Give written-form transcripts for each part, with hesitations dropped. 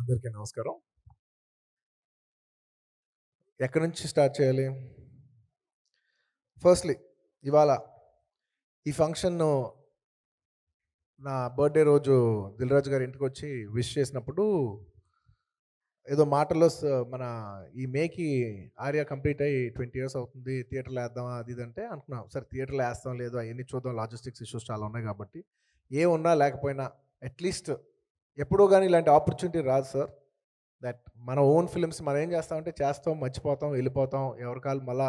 అందరికీ నమస్కారం. ఎక్కడి నుంచి స్టార్ట్ చేయాలి? ఫస్ట్‌లీ ఇవాళ ఈ ఫంక్షన్‌ను నా బర్త్‌డే రోజు 'దిల్ రాజు' గారి ఇంటికొచ్చి విష్ చేసినప్పుడు ఏదో మాటల్లో మన ఈ మేకి 'ఆర్య' కంప్లీట్ అయ్యి 20 ఇయర్స్ అవుతుంది. థియేటర్‌లో ఏద్దామా అది ఇది అంటే అనుకున్నాం. సరే థియేటర్‌లో ఏస్తాం లేదో అయన్నీ చూద్దాం, లాజిస్టిక్స్ ఇష్యూస్ చాలా ఉన్నాయి కాబట్టి. ఏమున్నా లేకపోయినా అట్‌లీస్ట్ ఎప్పుడో గాని ఇలాంటి ఆపర్చునిటీ రాదు సార్. దట్ మన ఓన్ ఫిల్మ్స్ మనం ఏం చేస్తామంటే చేస్తాం, మర్చిపోతాం, వెళ్ళిపోతాం. ఎవరికాళ్ళు మళ్ళా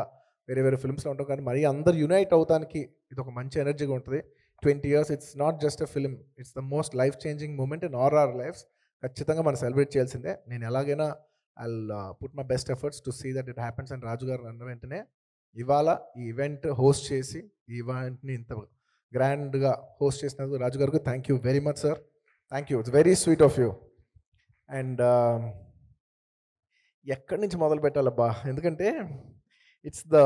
వేరే వేరే ఫిల్మ్స్‌లో ఉంటాం. కానీ మరీ అందరూ యునైట్ అవుతానికి ఇదొక మంచి ఎనర్జీగా ఉంటది. 20 years it's not just a film. It's the most life changing moment in all our lives. ఖచ్చితంగా మనం సెలబ్రేట్ చేయాల్సిందే. నేను ఎలాగైనా I'll put my best efforts to see that it happens. And Raju garu అన్న వెంటనే ఇవాళ ఈ ఈవెంట్ హోస్ట్ చేసి ఈ ఈవెంట్‌ని ఇంత గ్రాండ్‌గా హోస్ట్ చేసినందుకు రాజు గారికి thank you very much sir. Thank you. It's very sweet of you. And ఎక్కడి నుంచి మొదలు పెట్టాలబ్బా? ఎందుకంటే ఇట్స్ ద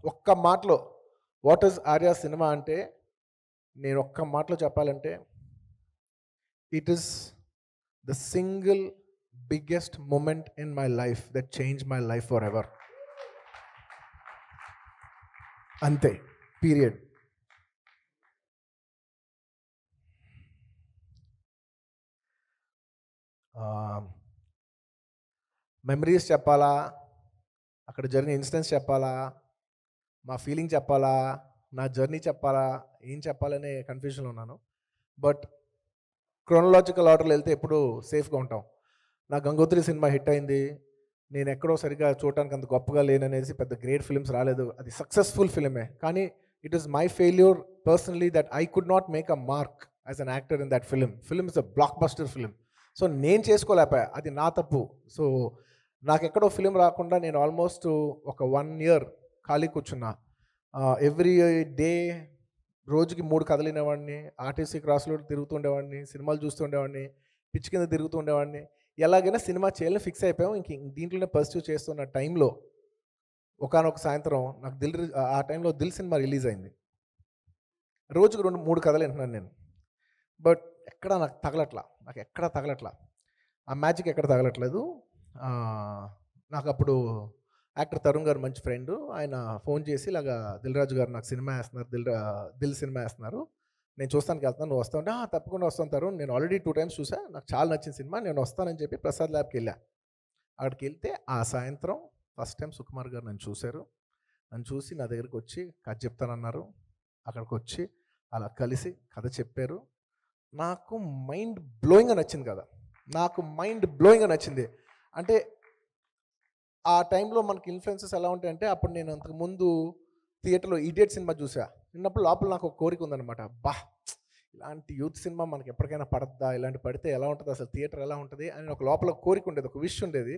ఒక్క మాటలో వాట్ ఈస్ ఆర్య సినిమా అంటే నేను ఒక్క మాటలో చెప్పాలంటే it is the single biggest moment in my life that change my life forever. అంతే, పీరియడ్. మెమరీస్ చెప్పాలా, అక్కడ జరిగిన ఇన్సిడెంట్స్ చెప్పాలా, మా ఫీలింగ్ చెప్పాలా, నా జర్నీ చెప్పాలా, ఏం చెప్పాలనే కన్ఫ్యూజన్లో ఉన్నాను. బట్ క్రోనలాజికల్ ఆర్డర్లో వెళ్తే ఎప్పుడు సేఫ్గా ఉంటాం. నా గంగోత్రి సినిమా హిట్ అయింది. నేను ఎక్కడో సరిగ్గా చూడటానికి అంత గొప్పగా లేననేసి పెద్ద గ్రేట్ ఫిల్మ్స్ రాలేదు. అది సక్సెస్ఫుల్ ఫిల్మే. కానీ it is my failure personally that I could not make a mark as an actor in that film. Film is a block buster film. So నేను చేసుకోలేకపోయా, అది నా తప్పు. సో నాకెక్కడో ఫిల్మ్ రాకుండా నేను ఆల్మోస్ట్ ఒక 1 ఇయర్ ఖాళీ కూర్చున్నా. ఎవ్రీ డే రోజుకి 3 కథలు వినేవాడిని, ఆర్టీసీ క్రాస్‌లో తిరుగుతుండేవాడిని, సినిమాలు చూస్తుండేవాడిని, పిచ్చి కింద తిరుగుతూ ఉండేవాడిని. ఎలాగైనా సినిమా చేయాలని ఫిక్స్ అయిపోయాం. దీంట్లోనే పర్స్యూ చేస్తున్న టైంలో ఒకానొక సాయంత్రం నాకు ఆ టైంలో 'దిల్' సినిమా రిలీజ్ అయింది. రోజుకి 2, 3 కథలు వింటున్నాను నేను. బట్ ఎక్కడ నాకు తగలట్లా. నాకెక్కడ తగలట్లా. ఆ మ్యాజిక్ ఎక్కడ తగలట్లేదు. నాకప్పుడు యాక్టర్ తరుణ్ గారు మంచి ఫ్రెండు. ఆయన ఫోన్ చేసి ఇలాగా 'దిల్ రాజు' గారు నాకు సినిమా ఏస్తున్నారు, 'దిల్' సినిమా ఏస్తున్నారు. నేను చూస్తానికి వెళ్తున్నాను, నువ్వు వస్తావంటే, తప్పకుండా వస్తాను తరుణ్. నేను ఆల్రెడీ 2 టైమ్స్ చూసా. నాకు చాలా నచ్చిన సినిమా. నేను వస్తానని చెప్పి ప్రసాద్ ల్యాబ్‌కి వెళ్ళా. అక్కడికి వెళ్తే ఆ సాయంత్రం ఫస్ట్ టైం సుకుమార్ గారు నన్ను చూశారు. నన్ను చూసి నా దగ్గరికి వచ్చి కథ చెప్తానన్నారు. అక్కడికి వచ్చి అలా కలిసి కథ చెప్పారు. నాకు మైండ్ బ్లోయింగ్‌గా నచ్చింది కదా. నాకు మైండ్ బ్లోయింగ్‌గా నచ్చింది. అంటే ఆ టైంలో మనకి ఇన్‌ఫ్లుయెన్సెస్ ఎలా ఉంటాయంటే, అప్పుడు నేను అంతకుముందు థియేటర్‌లో 'ఇడియట్' సినిమా చూసా. విన్నప్పుడు లోపల నాకు ఒక కోరిక ఉందనమాట. అబ్బా! ఇలాంటి యూత్ సినిమా మనకి ఎప్పటికైనా పడద్దా? ఇలాంటి పడితే ఎలా ఉంటది? అసలు థియేటర్ ఎలా ఉంటది? అని ఒక లోపల కోరిక ఉండేది. ఒక విష్ ఉండేది.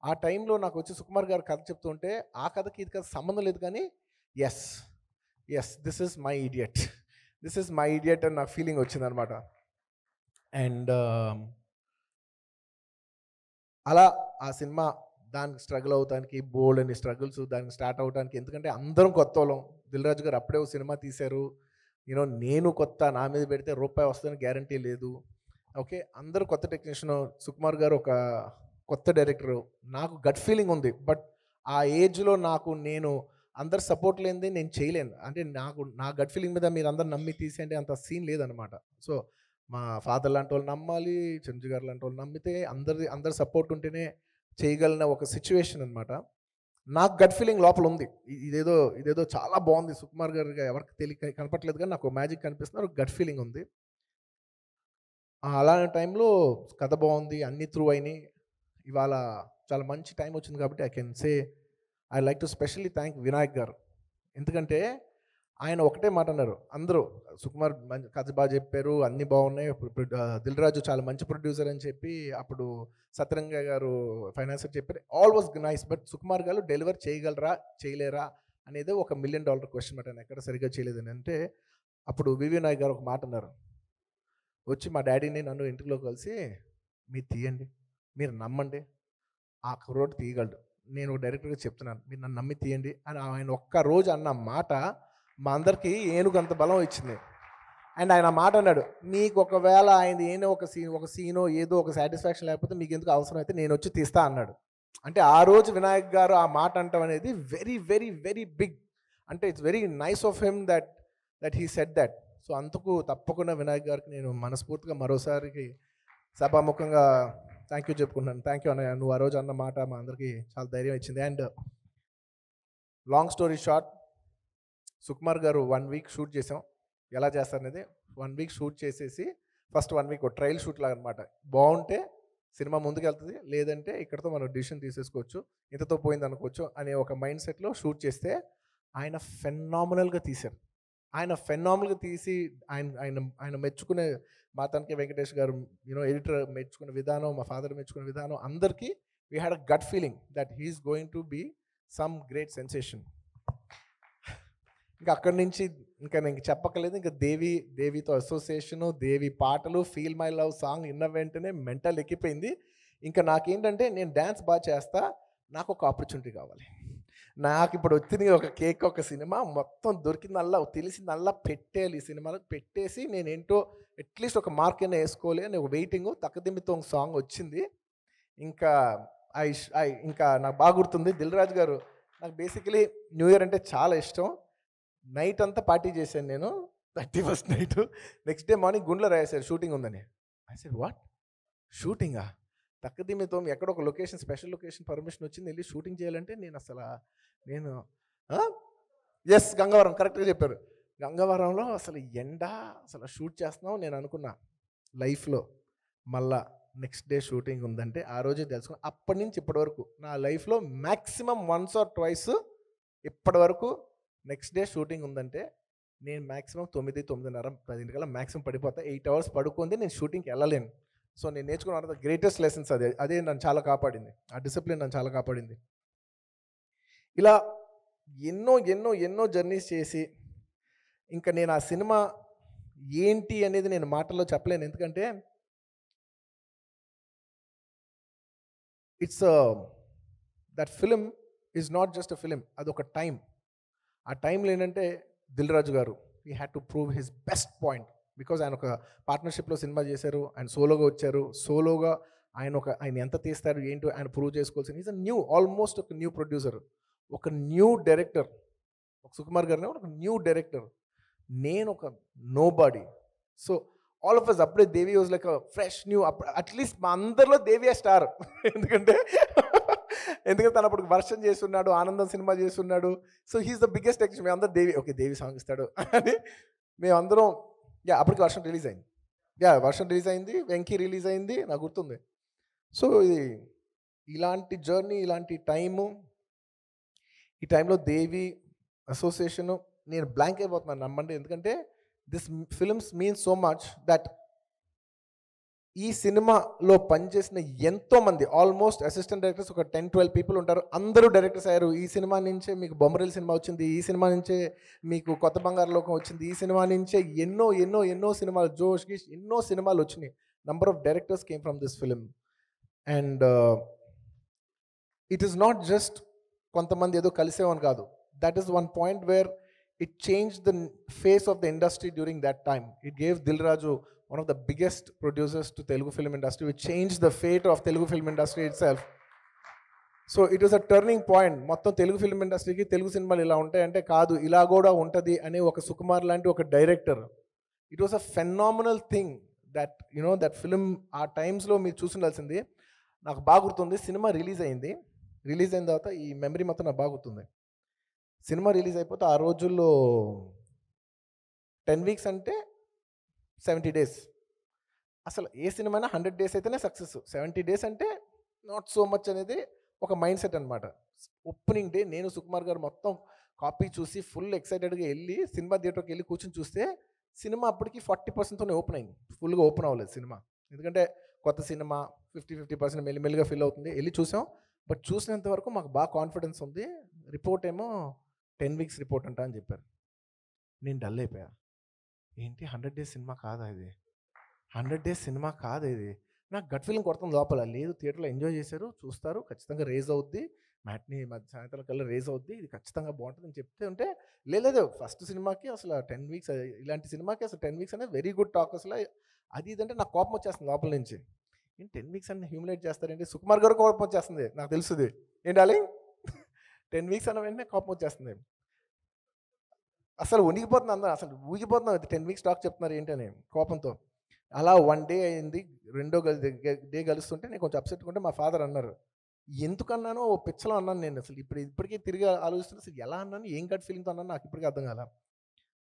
ఆ టైంలో నాకు వచ్చి సుకుమార్ గారు కథ చెప్తుంటే, ఆ కథకి ఈ కథకి సంబంధం లేదు కానీ, yes, yes, this is my idiot. This is my idiot అని నాకు ఫీలింగ్ వచ్చిందనమాట. అండ్ అలా ఆ సినిమా దానికి స్ట్రగుల్ అవుతానికి బోలెడన్ని స్ట్రగుల్స్ దానికి స్టార్ట్ అవ్వడానికి. ఎందుకంటే అందరం కొత్తోళ్ళం. 'దిల్ రాజు' గారు అప్పుడే ఓ సినిమా తీశారు. నేను కొత్త, నా మీద పెడితే రూపాయి వస్తుందని గ్యారంటీ లేదు. ఓకే. అందరూ కొత్త టెక్నీషియను. సుకుమార్ గారు ఒక కొత్త డైరెక్టరు. నాకు గట్ ఫీలింగ్ ఉంది. బట్ ఆ ఏజ్‌లో నేను అందరి సపోర్ట్ లేనిదే నేను చేయలేను. అంటే నా గట్ ఫీలింగ్ మీద మీరందరూ నమ్మి తీసేయండి అంత సీన్ లేదనమాట. సో మా ఫాదర్ లాంటోళ్ళు నమ్మాలి, చిరంజీవి గారు లాంటోళ్ళు నమ్మితే అందరి సపోర్ట్ ఉంటేనే చేయగలిగిన ఒక సిట్యుయేషన్ అనమాట. నాకు గట్ ఫీలింగ్ లోపల ఉంది. ఇదేదో చాలా బాగుంది. సుకుమార్ గారు ఎవరికి కనపట్లేదు కానీ నాకు మ్యాజిక్ కనిపిస్తుంది. ఒక గట్ ఫీలింగ్ ఉంది. అలాంటి టైంలో కథ బాగుంది. అన్నీ త్రూ అయినాయి. ఇవాళ చాలా మంచి టైం వచ్చింది కాబట్టి I can say I like to specially thank Vinayak గారు. ఎందుకంటే ఆయన ఒకటే మాట అన్నారు. అందరూ సుకుమార్ కథ బాగా చెప్పారు, అన్నీ బాగున్నాయి. దిల్ రాజు చాలా మంచి ప్రొడ్యూసర్ అని చెప్పి అప్పుడు సత్యరంగ గారు ఫైనాన్సర్ చెప్పారు. All was nice. But Sukumar గారు డెలివర్ చేయగలరా, చేయలేరా అనేది ఒక $1 మిలియన్ క్వశ్చన్ మాట. ఆయన ఎక్కడ సరిగ్గా చేయలేదని అంటే అప్పుడు వివి నాయక్ గారు ఒక మాట అన్నారు. వచ్చి మా డాడీని నన్ను ఇంటిలో కలిసి మీరు తీయండి, మీరు నమ్మండి, ఆ కుర్రోడు తీయగలడు. నేను డైరెక్టర్గా చెప్తున్నాను, మీరు నన్ను నమ్మి తీయండి అని ఆయన ఒక్క రోజు అన్న మాట మా అందరికీ ఏనుగంత బలం ఇచ్చింది. అండ్ ఆయన మాట అన్నాడు, మీకు ఒకవేళ ఆయన ఏదో ఒక సీనో ఏదో ఒక సాటిస్ఫాక్షన్ లేకపోతే మీకు ఎందుకు అవసరం అయితే నేను వచ్చి తీస్తా అన్నాడు. అంటే ఆ రోజు వినాయక్ గారు ఆ మాట అంటాం అనేది వెరీ వెరీ వెరీ బిగ్. అంటే it's very nice of him that he said that. So అందుకు తప్పకుండా వినాయక్ గారికి నేను మనస్ఫూర్తిగా మరోసారికి సభాముఖంగా థ్యాంక్ యూ చెప్పుకుంటున్నాను. థ్యాంక్ యూ అన్నయ్య, నువ్వు ఆ రోజు అన్న మాట మా అందరికీ చాలా ధైర్యం ఇచ్చింది. And long story short, Sukumar గారు 1 వీక్ షూట్ చేసాం. ఎలా చేస్తారనేది 1 వీక్ షూట్ చేసేసి ఫస్ట్ 1 వీక్ ట్రయల్ షూట్ లాగా అనమాట. బాగుంటే సినిమా ముందుకెళ్తుంది, లేదంటే ఇక్కడతో మనం డిసిషన్ తీసేసుకోవచ్చు, ఇంతతో పోయింది అనుకోవచ్చు అనే ఒక మైండ్ సెట్లో షూట్ చేస్తే ఆయన ఫెనామినల్గా తీశారు. ఆయన ఫెనామినల్గా తీసి ఆయన ఆయన ఆయన మెచ్చుకునే మా తనకి వెంకటేష్ గారు ఎడిటర్ మెచ్చుకునే విధానం, మా ఫాదర్ మెచ్చుకునే విధానం, అందరికీ we had a gut feeling that he's going to be some great sensation. ఇంకా అక్కడి నుంచి ఇంకా నేను చెప్పక్కర్లేదు. ఇంకా దేవితో అసోసియేషను, దేవి పాటలు, ఫీల్ మై లవ్ సాంగ్ విన్న వెంటనే మెంటల్ ఎక్కిపోయింది. ఇంకా నాకేంటంటే నేను డ్యాన్స్ బాగా చేస్తా, నాకు ఒక ఆపర్చునిటీ కావాలి. నాకు ఇప్పుడు వచ్చింది ఒక కేక్, ఒక సినిమా మొత్తం దొరికిందల్లా తెలిసిందల్లా పెట్టేయాలి. ఈ సినిమాలో పెట్టేసి నేను ఏంటో అట్లీస్ట్ ఒక మార్క్ అయినా వేసుకోవాలి అని ఒక వెయిటింగ్. తక్కదిమ్మితో ఒక సాంగ్ వచ్చింది. ఇంకా ఇంకా నాకు బాగా గుర్తుంది, దిల్ రాజు గారు, నాకు బేసికలీ న్యూ ఇయర్ అంటే చాలా ఇష్టం. నైట్ అంతా పార్టీ చేశాను నేను, 31st night. Next day morning గుండెలో రాశారు షూటింగ్ ఉందని. ఐ సెడ్ వాట్, షూటింగా? తక్కదిమ్మితో ఎక్కడ ఒక లొకేషన్, స్పెషల్ లొకేషన్ పర్మిషన్ వచ్చింది, వెళ్ళి షూటింగ్ చేయాలంటే నేను ఎస్ గంగవరం, కరెక్ట్గా చెప్పారు. గంగవరంలో అసలు అసలు షూట్ చేస్తున్నాం. నేను అనుకున్నా లైఫ్లో మళ్ళా నెక్స్ట్ డే షూటింగ్ ఉందంటే ఆ రోజే తెలుసుకున్నా. అప్పటి నుంచి ఇప్పటి వరకు నా లైఫ్లో మ్యాక్సిమం 1 or 2 ఇప్పటి వరకు నెక్స్ట్ డే షూటింగ్ ఉందంటే నేను మ్యాక్సిమం 9, 9:30, 10 మ్యాక్సిమం పడిపోతా. 8 hours పడుకుంది నేను షూటింగ్కి వెళ్ళలేను. సో నేను నేర్చుకున్న one of the greatest lessons అదే నన్ను చాలా కాపాడింది. ఆ డిసిప్లిన్ నన్ను చాలా కాపాడింది. ఇలా ఎన్నో ఎన్నో ఎన్నో జర్నీస్ చేసి ఇంకా నేను ఆ సినిమా ఏంటి అనేది నేను మాటల్లో చెప్పలేను. ఎందుకంటే that film is not just a film, అదొక టైం. ఆ టైంలో ఏంటంటే దిల్ రాజు గారు he had to prove his best point. Because ఆయన ఒక పార్ట్నర్షిప్లో సినిమా చేశారు, ఆయన సోలోగా వచ్చారు. సోలోగా ఆయన ఎంత తీస్తారు ఏంటో ఆయన ప్రూవ్ చేసుకోవాల్సింది. ఈజ్ అ ఆల్మోస్ట్ ఒక న్యూ ప్రొడ్యూసర్, ఒక న్యూ డైరెక్టర్. ఒక సుకుమార్ గారిని ఒక న్యూ డైరెక్టర్, నేను ఒక nobody. So all of us అప్పుడే Devi was like fresh new. At least మా అందరిలో దేవియే స్టార్. ఎందుకంటే తను అప్పుడు వర్షం చేస్తున్నాడు, ఆనందం సినిమా చేస్తున్నాడు. So he's the biggest ex. మేము అందరూ దేవి సాంగ్ ఇస్తాడు అని మేమందరం. అప్పటికి వర్షం రిలీజ్ అయింది. వర్షం రిలీజ్ అయింది, వెంకీ రిలీజ్ అయింది, నాకు గుర్తుంది. సో ఇలాంటి జర్నీ, ఇలాంటి టైము, ఈ టైంలో దేవి అసోసియేషను నేను బ్లాంక్ అయిపోతున్నాను నమ్మండి. ఎందుకంటే this films means so much that ఈ సినిమాలో పనిచేసిన ఎంతోమంది ఆల్మోస్ట్ అసిస్టెంట్ డైరెక్టర్స్ ఒక 10-12 people ఉంటారు. అందరూ డైరెక్టర్స్ అయ్యారు. ఈ సినిమా నుంచే మీకు బొమ్మరిల్ సినిమా వచ్చింది, ఈ సినిమా నుంచే మీకు కొత్త బంగారు లోకం వచ్చింది, ఈ సినిమా నుంచే ఎన్నో ఎన్నో ఎన్నో సినిమాలు, జోష్ గీష్ ఎన్నో సినిమాలు వచ్చినాయి. Number of directors came from this film. And it is not just కొంతమంది ఏదో కలిసేవని కాదు. That is one point where it changed the face of the industry during that time. It gave Dil Raju, one of the biggest producers to Telugu film industry, which changed the fate of Telugu film industry itself. So it was a turning point. మొత్తం Telugu film ఇండస్ట్రీకి తెలుగు సినిమాలు ఇలా ఉంటాయంటే కాదు, ఇలా కూడా ఉంటుంది అనే ఒక సుకుమార్ లాంటి ఒక director. It was a phenomenal thing that that film ఆ టైమ్స్లో మీరు చూసిండాల్సింది. నాకు బాగా గుర్తుంది, సినిమా రిలీజ్ అయింది. రిలీజ్ అయిన తర్వాత ఈ మెమరీ మొత్తం నాకు బాగా గుర్తుంది. సినిమా రిలీజ్ అయిపోతే ఆ రోజుల్లో 10 weeks అంటే 70 days. అసలు ఏ సినిమా అయినా 100 days అయితేనే సక్సెస్, 70 days అంటే నాట్ సో మచ్ అనేది ఒక మైండ్ సెట్ అనమాట. ఓపెనింగ్ డే నేను సుకుమార్ గారు మొత్తం కాపీ చూసి ఫుల్ ఎక్సైటెడ్గా వెళ్ళి సినిమా థియేటర్కి వెళ్ళి కూర్చొని చూస్తే సినిమా అప్పటికి 40%తోనే ఓపెన్ అయింది. ఫుల్గా ఓపెన్ అవ్వలేదు సినిమా. ఎందుకంటే కొత్త సినిమా 50% మెల్లిమెల్లిగా ఫిల్ అవుతుంది. వెళ్ళి చూసాం. బట్ చూసినంత వరకు మాకు బాగా కాన్ఫిడెన్స్ ఉంది. రిపోర్ట్ ఏమో 10 weeks రిపోర్ట్ అంట అని చెప్పారు. నేను డల్ అయిపోయా. ఏంటి 100 days సినిమా కాదా ఇది, 100 days సినిమా కాదు ఇది. నాకు గట్ ఫీలింగ్ కొడుతుంది లోపల. లేదు, థియేటర్లో ఎంజాయ్ చేశారు, చూస్తారు, ఖచ్చితంగా రేజ్ అవుద్ది, మ్యాట్ని సాయంత్రం కల్లా రేజ్ అవుద్ది, ఇది ఖచ్చితంగా బాగుంటుంది అని చెప్తే ఉంటే లేదు ఫస్ట్ సినిమాకి అసలు 10 వీక్స్, ఇలాంటి సినిమాకి అసలు 10 వీక్స్ అనేది వెరీ గుడ్ టాక్ అసలు. అది ఇదంటే నాకు కోపం వచ్చేస్తుంది లోపల నుంచి. ఏంటి 10 వీక్స్ అని హ్యూమిలేట్ చేస్తారండి? సుకుమార్ గారు కోపం వచ్చేస్తుంది, నాకు తెలుసుది. ఏంటాలి 10 వీక్స్ అన్న వెంటనే కోపం వచ్చేస్తుంది. అసలు వణిగిపోతుంది అందరూ, అసలు ఊగిపోతున్నాం 10 వీక్స్ టాక్ చెప్తున్నారు ఏంటని కోపంతో. అలా 1 డే అయింది, రెండో డే కలుస్తుంటే నేను కొంచెం అప్సెట్ ఉంటే మా ఫాదర్ అన్నారు. ఎందుకన్నానో ఓ పిచ్చలో అన్నాను నేను. అసలు ఇప్పటికీ తిరిగి ఆలోచిస్తుంటే అసలు ఎలా అన్నాను, ఏం గట్ ఫీలింగ్తో అన్నాను నాకు ఇప్పటికీ అర్థం కాల.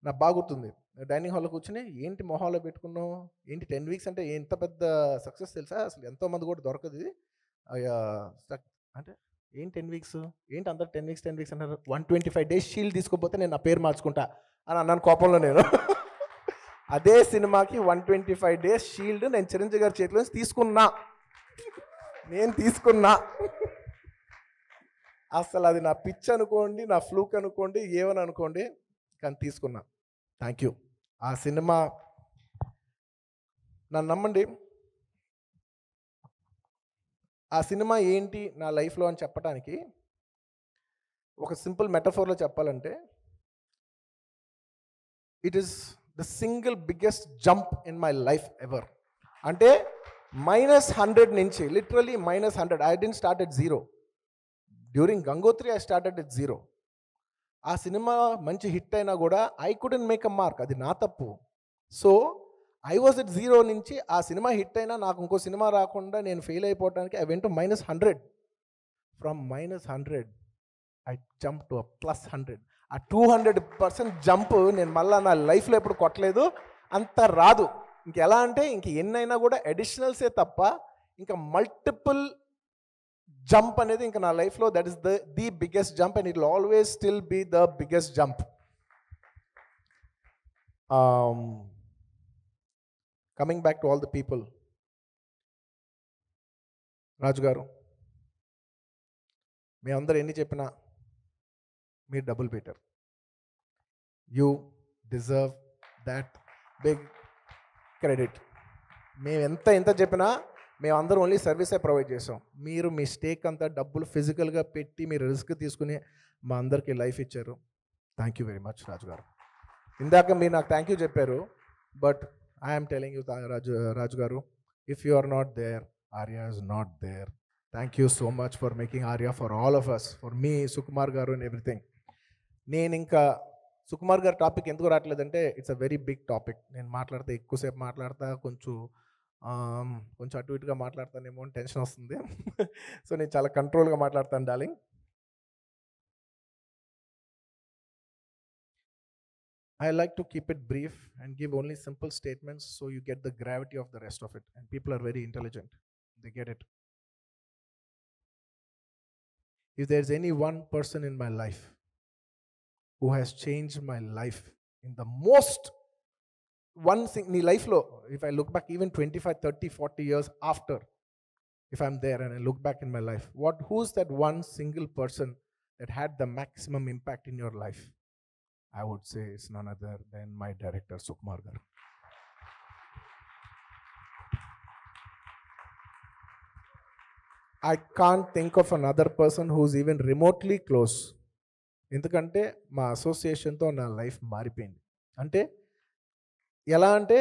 నాకు బాగా గుర్తుంది, డైనింగ్ హాల్లో కూర్చొని ఏంటి మొహాల్లో పెట్టుకున్నావు, ఏంటి 10 వీక్స్ అంటే ఎంత పెద్ద సక్సెస్ తెలుసా, అసలు ఎంతోమంది కూడా దొరకదు ఇది అంటే ఏంటి 10 వీక్స్, ఏంటి అందరు 10 వీక్స్ అన్నారు. 125 డేస్ షీల్డ్ తీసుకోపోతే నేను నా పేరు మార్చుకుంటా అని అన్నాను కోపంలో నేను. అదే సినిమాకి 125 డేస్ షీల్డ్ నేను చిరంజీవి గారి చేతిలో తీసుకున్నా, నేను తీసుకున్నా. అసలు అది నా పిచ్ అనుకోండి, నా ఫ్లూక్ అనుకోండి, ఏమని అనుకోండి, కానీ తీసుకున్నా. Thank you. ఆ సినిమా నన్ను నమ్మండి, ఆ సినిమా ఏంటి నా లైఫ్లో అని చెప్పడానికి ఒక సింపుల్ మెటఫోర్లో చెప్పాలంటే, it is the single biggest jump in my life ever. అంటే -100 నుంచి literally -100. I didn't start at 0. During Gangotri I started at 0. ఆ సినిమా మంచి హిట్ అయినా కూడా I couldn't make a mark, అది నా తప్పు. సో ఐ వాజ్ ఎట్ 0 నుంచి ఆ సినిమా హిట్ అయినా నాకు ఇంకో సినిమా రాకుండా నేను ఫెయిల్ అయిపోవడానికి I went to -100. From -100 I jump to +100. ఆ 200% జంప్ నేను మళ్ళీ నా లైఫ్లో ఎప్పుడు కొట్టలేదు, అంత రాదు. ఇంకెలా అంటే ఇంక ఎన్నైనా కూడా అడిషనల్సే తప్ప ఇంకా మల్టిపుల్ జంప్ అనేది ఇంకా నా లైఫ్లో that is the biggest jump and it will always still be the biggest jump. Coming back to all the people, Raju garu మేమందరూ ఎన్ని చెప్పినా మీరు double better. You deserve that big credit. మేము ఎంత చెప్పినా మేమందరం ఓన్లీ సర్వీసే ప్రొవైడ్ చేసాం. మీరు మీ స్టేక్ అంతా డబ్బులు ఫిజికల్గా పెట్టి మీరు రిస్క్ తీసుకుని మా అందరికీ లైఫ్ ఇచ్చారు. Thank you very much Raju garu. ఇందాక మీరు నాకు థ్యాంక్ యూ చెప్పారు, but I'm telling you Raju garu, if you are not there, Arya is not there. Thank you so much for making Arya for all of us, for me, Sukumar garu and everything. నేను ఇంకా సుకుమార్ గారి topic ఎందుకు రావట్లేదంటే it's a very big topic. నేను మాట్లాడితే ఎక్కువసేపు మాట్లాడతా, కొంచెం అటు ఇటుగా మాట్లాడతానేమో అని టెన్షన్ వస్తుంది. సో నేను చాలా కంట్రోల్గా మాట్లాడతాను darling. I like to keep it brief and give only simple statements so you get the gravity of the rest of it. And people are very intelligent. They get it. If there's any one person in my life who has changed my life in the most, one thing in life lo, if I look back even 25, 30, 40 years after, if I'm there and I look back in my life, who's that one single person that had the maximum impact in your life? I would say it's none other than my director, Sukumar garu. I can't think of another person who's even remotely close. ఎందుకంటే మా అసోసియేషన్తో నా life మారిపోయింది. అంటే ఎలా అంటే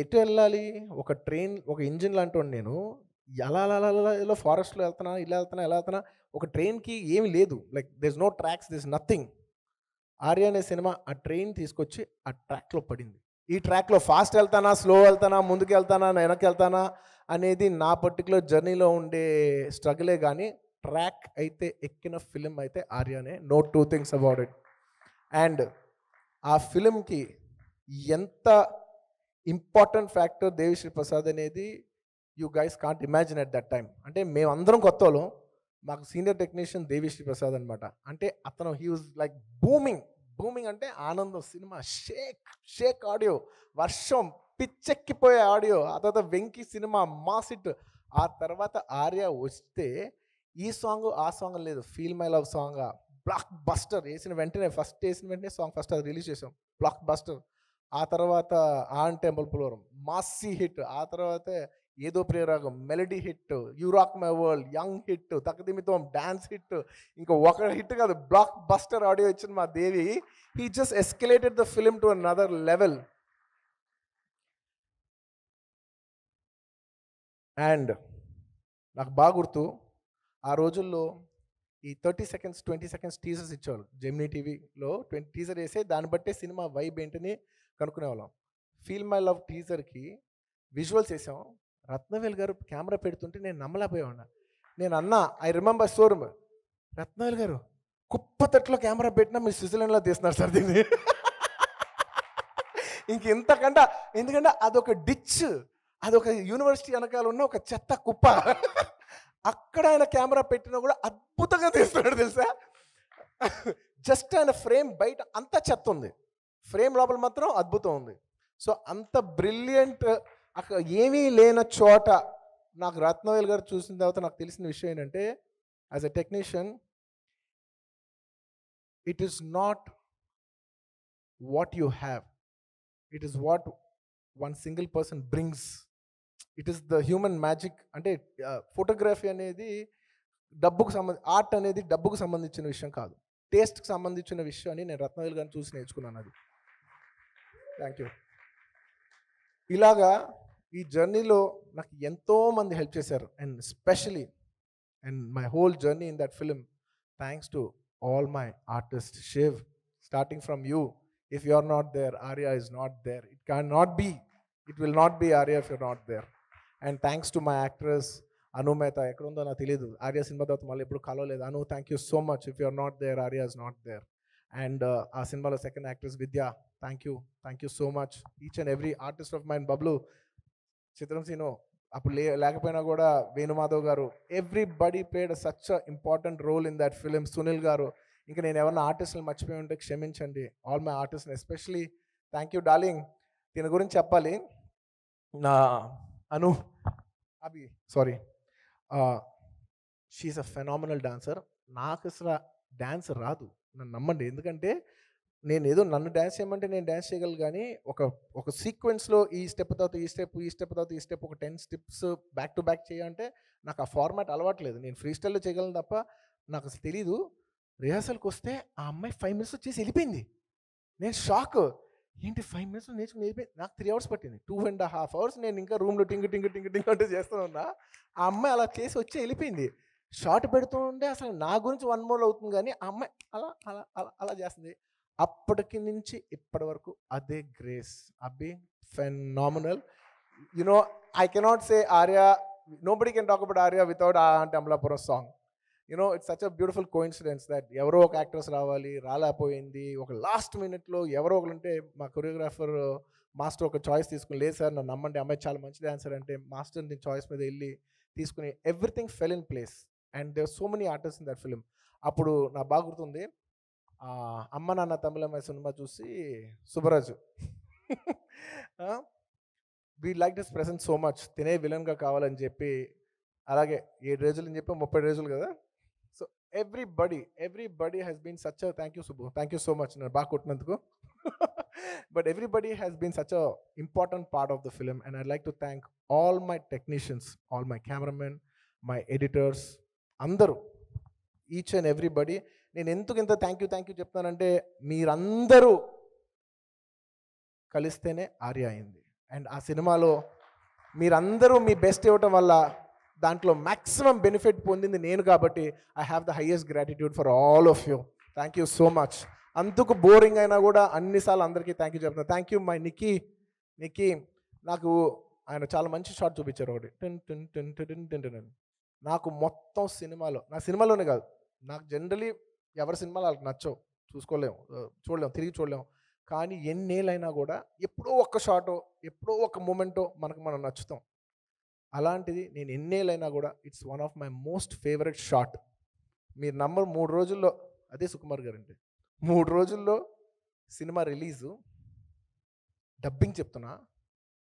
ఎటు వెళ్ళాలి, ఒక ట్రైన్, ఒక ఇంజిన్ లాంటి నేను ఎలా ఫారెస్ట్లో వెళ్తున్నా, ఎలా వెళ్తున్నా, ఒక ట్రైన్కి ఏమి లేదు, like this no tracks, this nothing. Arya అనే సినిమా ఆ ట్రైన్ తీసుకొచ్చి ఆ ట్రాక్లో పడింది. ఈ ట్రాక్లో ఫాస్ట్ వెళ్తానా, స్లో వెళ్తానా, ముందుకు వెళ్తానా, వెనక్కి వెళ్తానా అనేది నా పర్టికులర్ జర్నీలో ఉండే స్ట్రగులే, కానీ ట్రాక్ అయితే ఎక్కిన ఫిలిం అయితే ఆర్యనే, no two things about it. And ఆ ఫిలింకి ఎంత ఇంపార్టెంట్ ఫ్యాక్టర్ దేవిశ్రీ ప్రసాద్ అనేది you guys can't imagine at that time. అంటే మేమందరం కొత్త వాళ్ళం, మాకు సీనియర్ టెక్నీషియన్ దేవిశ్రీ ప్రసాద్ అనమాట. అంటే అతను హీ వాజ్ లైక్ బూమింగ్ అంటే ఆనందం సినిమా, షేక్ ఆడియో, వర్షం, పిచ్చెక్కిపోయే ఆడియో. ఆ తర్వాత వెంకీ సినిమా మాసిట్. ఆ తర్వాత ఆర్య వస్తే ఈ సాంగ్ ఆ సాంగ్ లేదు, feel my love song blockbuster. వేసిన వెంటనే సాంగ్ ఫస్ట్ అది రిలీజ్ చేసాం, బ్లాక్ బస్టర్. ఆ తర్వాత ఆన్ టెంపుల్ పులోరం మాసీ హిట్. ఆ తర్వాత ఏదో ప్రియరాగం, melody hit, you rock my world, young hit, తకదిమితం డాన్స్ హిట్, ఇంకా ఒక హిట్ కాదు, బ్లాక్ బస్టర్ ఆడియో ఇచ్చిన మా Devi. He just escalated the film to another level. And నాకు బాగా గుర్తు, ఆ రోజుల్లో ఈ 30 సెకండ్స్ 20 సెకండ్స్ టీజర్స్ ఇచ్చేవాళ్ళు. జెమినీ టీవీలో 20 టీజర్ వేసే దాన్ని బట్టే సినిమా వైబ్ ఏంటని కనుక్కునేవాళ్ళం. ఫీల్ మై లవ్ టీజర్కి విజువల్స్ వేసాం. రత్నవేల్ గారు కెమెరా పెడుతుంటే నేను నమ్మలేకపోయాను. నేను అన్నా, ఐ రిమెంబర్ షోరూమ్, రత్నవేల్ గారు కుప్పతట్లో కెమెరా పెట్టినా మీరు స్విట్జర్లాండ్లో తీస్తున్నారు సార్ దీన్ని. ఇంకెంతకంటే, ఎందుకంటే అదొక డిచ్, అదొక యూనివర్సిటీ వెనకాల ఉన్న ఒక చెత్త కుప్ప. అక్కడ ఆయన కెమెరా పెట్టినా కూడా అద్భుతంగా తీస్తున్నాడు తెలుసా. జస్ట్ ఆయన ఫ్రేమ్ బయట అంతా చెత్త ఉంది, ఫ్రేమ్ లోపల మాత్రం అద్భుతం ఉంది. సో అంత బ్రిలియంట్, అక్కడ ఏమీ లేని చోట నాకు రత్నవేల్ గారు చూసిన తర్వాత నాకు తెలిసిన విషయం ఏంటంటే, as a technician, it is not what you have, it is what one single person brings. It is the human magic. అంటే ఫోటోగ్రఫీ అనేది ఆర్ట్ అనేది డబ్బుకు సంబంధించిన విషయం కాదు, టేస్ట్కి సంబంధించిన విషయం అని నేను రత్నవేల్ గారిని చూసి నేర్చుకున్నాను. అది థ్యాంక్ యూ. ఇలాగా ఈ జర్నీలో నాకు ఎంతోమంది హెల్ప్ చేశారు. And specially and my whole journey in that film, thanks to all my artist. Shiv, starting from you, if you are not there, Arya is not there. It cannot be, it will not be Arya if you're not there. And thanks to my actress Anu Mehta, ఎక్కడ ఉందో నాకు తెలియదు, Arya cinema తర్వాత మళ్ళీ ఎప్పుడు కలవలేదు. Anu, thank you so much. If you are not there, Arya is not there. And ఆ సినిమాలో second actress Vidya, thank you so much. Each and every artist of mine, Bablu, చిత్రం సీను, అప్పుడు లేకపోయినా కూడా Venumadhav garu, everybody played such a important role in that film. Sunil garu, ఇంకా నేను ఎవరైనా ఆర్టిస్టులు మర్చిపోయి ఉంటే క్షమించండి. All my artist, especially thank you darling. దీని గురించి చెప్పాలి. నా Anu Abhi, sorry, she's a phenomenal dancer. నాకు అసలు డ్యాన్స్ రాదు, నన్ను నమ్మండి. ఎందుకంటే నేను ఏదో నన్ను డ్యాన్స్ చేయమంటే నేను డ్యాన్స్ చేయగలను, కానీ ఒక సీక్వెన్స్లో ఈ స్టెప్ తర్వాత ఈ స్టెప్, ఈ స్టెప్ తర్వాత ఈ స్టెప్, ఒక 10 స్టెప్స్ బ్యాక్ టు బ్యాక్ చేయాలంటే నాకు ఆ ఫార్మాట్ అలవాట్లేదు. నేను ఫ్రీ స్టైల్లో చేయగలను తప్ప నాకు అసలు తెలీదు. రిహార్సల్కి వస్తే ఆ అమ్మాయి 5 minutes చేసి వెళ్ళిపోయింది. నేను షాక్, ఏంటి 5 minutes నేర్చుకుని వెళ్ళిపోయింది. నాకు 3 hours పట్టింది. 2.5 hours నేను ఇంకా రూమ్లో టింగ్ టింగ్ టింగ్ టింగ్ అంటే చేస్తూ ఉన్నా. ఆ అమ్మాయి అలా చేసి వచ్చి వెళ్ళిపోయింది. షార్ట్ పెడుతూ ఉంటే అసలు నా గురించి 1 more అవుతుంది, కానీ ఆ అమ్మాయి అలా అలా అలా అలా చేస్తుంది. అప్పటికి నుంచి ఇప్పటి వరకు అదే గ్రేస్. అబ్బి phenomenal. You know, I cannot say Arya, nobody can talk about Arya without అంటే Amalapuram song. You know, it's such a beautiful coincidence that ఎవరో ఒక యాక్ట్రెస్ రావాలి, రాలేకపోయింది. ఒక లాస్ట్ మినిట్లో ఎవరో ఒకరు ఉంటే, మా కొరియోగ్రాఫర్ మాస్టర్ ఒక చాయిస్ తీసుకుని, లేదు సార్ నన్ను నమ్మండి, అమ్మాయి చాలా మంచి డాన్సర్ అంటే, మాస్టర్ నీ చాయిస్ మీద వెళ్ళి తీసుకుని everything fell in place. And there so many artist in that film. అప్పుడు నా బాగా గుర్తుంది, అమ్మ నాన్న తమిళమ్మాయి సినిమా చూసి Subbaraju, we like this present so much, తినే విలన్గా కావాలని చెప్పి, అలాగే 7 రోజులు అని చెప్పి 30 రోజులు కదా. So everybody has been such a, thank you Subbu, thank you so much నేను బాగా కొట్టినందుకు. But everybody has been such a important part of the film. And I'd like to thank all my technicians, all my cameramen, my editors, అందరూ, each and everybody. నేను ఎందుకు ఇంత thank you చెప్తానంటే, మీరందరూ కలిస్తేనే ఆర్య అయింది. అండ్ ఆ సినిమాలో మీరందరూ మీ బెస్ట్ ఇవ్వటం వల్ల దాంట్లో మ్యాక్సిమం బెనిఫిట్ పొందింది నేను, కాబట్టి I have the highest gratitude for all of you. Thank you so much. అందుకు బోరింగ్ అయినా కూడా అన్నిసార్లు అందరికీ థ్యాంక్ యూ చెప్తున్నాను. Thank you my Nikki. నాకు ఆయన చాలా మంచి షాట్ చూపించారు ఒకటి, నాకు మొత్తం సినిమాలో, నా సినిమాలోనే కాదు, నాకు జనరలీ ఎవరి సినిమాలు వాళ్ళకి నచ్చవు, చూడలేము, తిరిగి చూడలేము. కానీ ఎన్నేళ్ళైనా కూడా ఎప్పుడో ఒక్క షాటో, ఎప్పుడో ఒక మూమెంటో మనం నచ్చుతాం. అలాంటిది నేను ఎన్నేళ్ళైనా కూడా it's one of my most favourite shot. మీరు నంబర్ 3 రోజుల్లో, అదే సుకుమార్ గారు అంటే 3 రోజుల్లో సినిమా రిలీజు, డబ్బింగ్ చెప్తున్నా,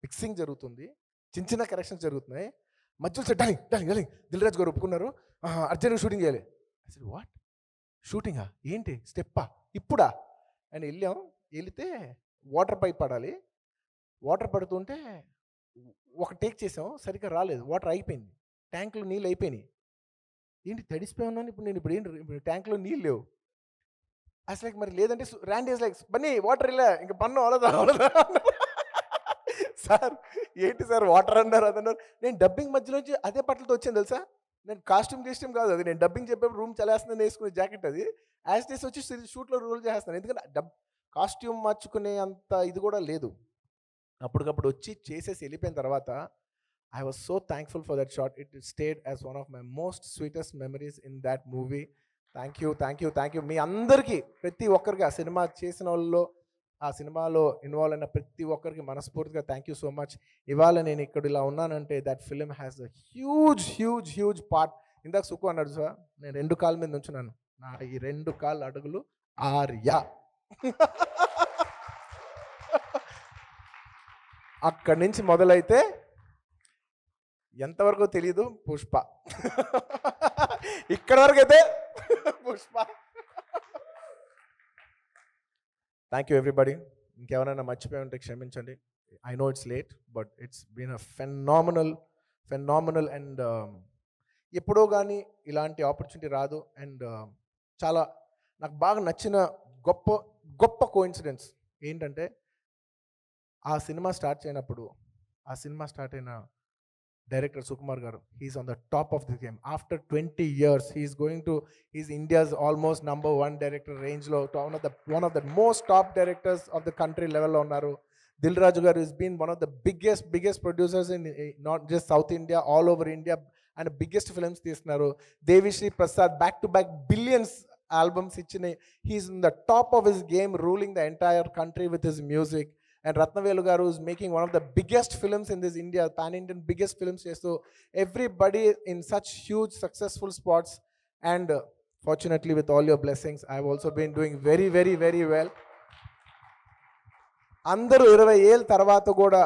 మిక్సింగ్ జరుగుతుంది, చిన్న కరెక్షన్స్ జరుగుతున్నాయి, మధ్యలో డార్లింగ్ దిల్రాజ్ గారు ఒప్పుకున్నారు, అర్జెంట్గా షూటింగ్ చేయాలి. అసలు వాట్, షూటింగా ఏంటి, స్టెప్పా ఇప్పుడా అని వెళ్తే వాటర్ పైప్ పడాలి. వాటర్ పడుతుంటే ఒక టేక్ చేసాం, సరిగ్గా రాలేదు, వాటర్ అయిపోయింది, ట్యాంక్లో నీళ్ళు అయిపోయినాయి. ఏంటి తడిసిపోయి ఉన్నాను ఇప్పుడు, నేను ఇప్పుడు ట్యాంక్లో నీళ్ళు లేవు. అసలు మరి లేదంటే rand is like Bunny water ఇలా ఇంక పన్ను అవలదా అవలదా సార్ ఏంటి సార్ వాటర్ అన్నారు అదన్నారు. నేను డబ్బింగ్ మధ్యలోంచి అదే బట్టలతో వచ్చాను తెలుసా. నేను కాస్ట్యూమ్ కాదు అది, నేను డబ్బింగ్ చెప్పేప్పుడు రూమ్ చలేస్తుందని వేసుకునే జాకెట్ అది. యాజ్ డేస్ వచ్చి షూట్లో రోల్ చేస్తాను, ఎందుకంటే కాస్ట్యూమ్ మార్చుకునే అంత ఇది కూడా లేదు. అప్పటికప్పుడు వచ్చి చేసేసి వెళ్ళిపోయిన తర్వాత I was so thankful for that shot. It stayed as one of my most sweetest memories in that movie. Thank you మీ అందరికీ, ప్రతి ఒక్కరికి, ఆ సినిమా చేసిన వాళ్ళలో, ఆ సినిమాలో ఇన్వాల్వ్ అయిన ప్రతి ఒక్కరికి మనస్ఫూర్తిగా థ్యాంక్ యూ సో మచ్. ఇవాళ నేను ఇక్కడ ఇలా ఉన్నానంటే that film has a huge part. ఇందాక సుఖు అన్నాడు సార్, నేను 2 కాళ్ళ మీద ఉంచున్నాను, నా ఈ 2 కాళ్ళ అడుగులు ఆర్య. అక్కడి నుంచి మొదలైతే ఎంతవరకు తెలియదు పుష్ప, ఇక్కడ వరకు అయితే పుష్ప. Thank you everybody. ఇంకెవరైనా మర్చిపోయి ఉంటే క్షమించండి. I know it's late but it's been a phenomenal and ఎప్పుడో కానీ ఇలాంటి ఆపర్చునిటీ రాదు. అండ్ చాలా నాకు బాగా నచ్చిన గొప్ప కోఇన్సిడెన్స్ ఏంటంటే, ఆ సినిమా స్టార్ట్ అయిన director Sukumar garu, he's on the top of the game. After 20 years he's India's almost number 1 director range లో, one of the most top directors of the country level లో ఉన్నారు. దిల్ రాజు గారు has been one of the biggest producers in not just South India, all over India, and biggest films తీస్తున్నారు. Devi Sri Prasad back to back billions albums ఇచ్చిన, he's in the top of his game, ruling the entire country with his music. And Ratnavelu garu is making one of the biggest films in this India, pan-Indian biggest films. So everybody in such huge successful spots, and fortunately with all your blessings I have also been doing very well. అందరూ 20 ఏళ్ళ తర్వాత కూడా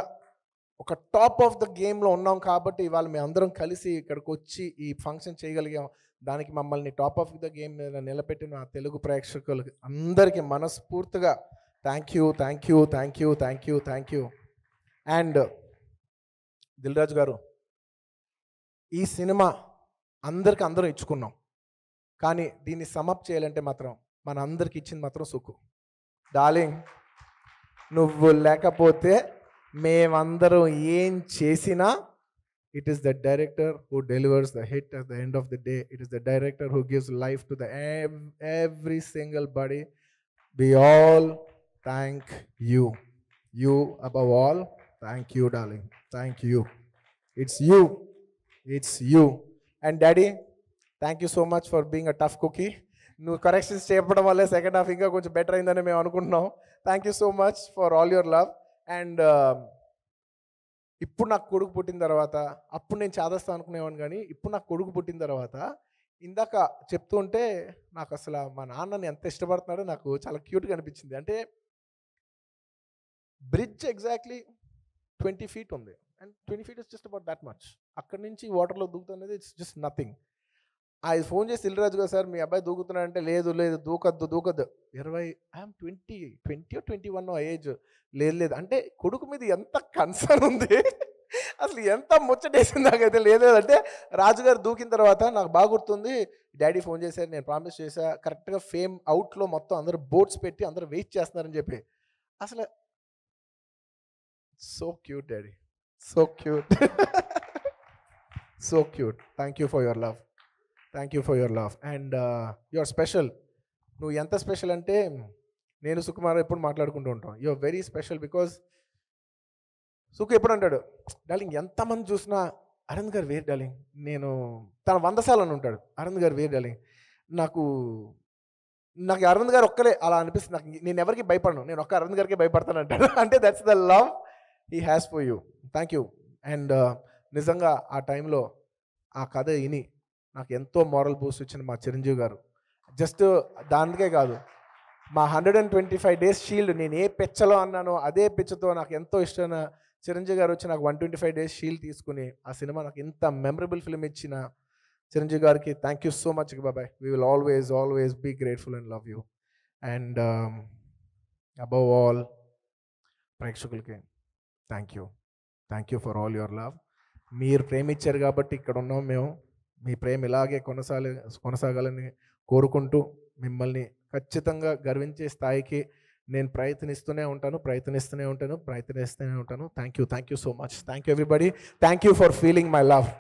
ఒక top of the గేమ్లో ఉన్నాం కాబట్టి ఇవాళ మేము అందరం కలిసి ఇక్కడికి వచ్చి ఈ ఫంక్షన్ చేయగలిగాం. దానికి మమ్మల్ని టాప్ ఆఫ్ ద గేమ్ మీద నిలబెట్టిన తెలుగు ప్రేక్షకులకి అందరికీ మనస్ఫూర్తిగా thank you. And Dil Raju గారు, ఈ సినిమా అందరం ఇచ్చుకున్నాం, కానీ దీన్ని సమప్ చేయాలంటే మాత్రం మన అందరికి ఇచ్చింది మాత్రం సుఖు. డార్లింగ్, నువ్వు లేకపోతే మేమందరం ఏం చేసినా, it is the director who delivers the hit at the end of the day. It is the director who gives life to the every single body. We all thank you. You above all, thank you, darling. Thank you. It's you. And daddy, thank you so much for being a tough cookie. నువ్వు corrections చేయడం వల్లే second half ఇంకా కొంచెం better అయిందని మేము అనుకుంటున్నాం. Thank you so much for all your love. And ఇప్పుడు నాకు కొడుకు పుట్టిన తర్వాత, అప్పుడు నేను చాదస్తా అనుకునేవాడిని, కానీ ఇప్పుడు నాకు కొడుకు పుట్టిన తర్వాత ఇందాక చెప్తూ ఉంటే నాకు అసలు మా నాన్నని ఎంత ఇష్టపడుతున్నాడో నాకు చాలా క్యూట్గా అనిపించింది. అంటే బ్రిడ్జ్ ఎగ్జాక్ట్లీ 20 feet ఉంది, and 20 feet is just about that much. అక్కడి నుంచి వాటర్లో దూకుతున్నది ఇట్స్ జస్ట్ నథింగ్. అది ఫోన్ చేసి దిల్రాజు గారు, సార్ మీ అబ్బాయి దూకుతున్నాడంటే, లేదు దూకద్దు 20 ఐఎమ్ 20 or 21 ఏజ్, లేదు అంటే కొడుకు మీద ఎంత కన్సర్న్ ఉంది, అసలు ఎంత ముచ్చటేసింది నాకైతే. లేదంటే రాజుగారు దూకిన తర్వాత నాకు బాగా గుర్తుంది, డాడీ ఫోన్ చేశారు, నేను ప్రామిస్ చేశా కరెక్ట్గా ఫేమ్ అవుట్లో మొత్తం అందరూ బోట్స్ పెట్టి అందరూ వెయిట్ చేస్తున్నారని చెప్పి. అసలు so cute daddy, so cute. Thank you for your love and your special. నువ్వు ఎంత స్పెషల్ అంటే, నేను సుకుమార్ ఎప్పుడు మాట్లాడుకుంటూ ఉంటాం, యువర్ వెరీ స్పెషల్. బికాజ్ సుకు ఎప్పుడు అంటాడు, డార్లింగ్ ఎంతమంది చూసినా అరవింద్ గారు వేరు డార్లింగ్, నేను తన 100 సార్లు అని ఉంటాడు, అరవింద్ గారు వేరు డార్లింగ్, నాకు అరవింద్ గారు ఒక్కలే అలా అనిపిస్తుంది, నాకు నేను ఎవరికి భయపడను, నేను ఒక్క అరవింద్ గారికి భయపడతాను అంటాడు. అంటే that's the love he has for you. Thank you. And నిజంగా ఆ టైంలో ఆ కథ విని నాకు ఎంతో మోరల్ బూస్ట్ ఇచ్చిన మా చిరంజీవి గారు, జస్ట్ దానికే కాదు, మా 125 days షీల్డ్ నేను ఏ పిచ్చలో అన్నానో అదే పిచ్చతో నాకు ఎంతో ఇష్టమైన చిరంజీవి గారు వచ్చి నాకు 125 days షీల్డ్ తీసుకుని ఆ సినిమా నాకు ఇంత మెమరబుల్ ఫిల్మ్ ఇచ్చిన చిరంజీవి గారికి థ్యాంక్ యూ సో మచ్ బాబాయ్. We will always be grateful and love you. And above all ప్రేక్షకులకి thank you. Thank you for all your love. మీరు ప్రేమించారు కాబట్టి ఇక్కడ ఉన్నాం మేము. మీ ప్రేమ ఇలాగే కొనసాగాలని కోరుకుంటూ మిమ్మల్ని ఖచ్చితంగా గర్వించే స్థాయికి నేను ప్రయత్నిస్తూనే ఉంటాను. Thank you so much. Thank you everybody. Thank you for feeling my love.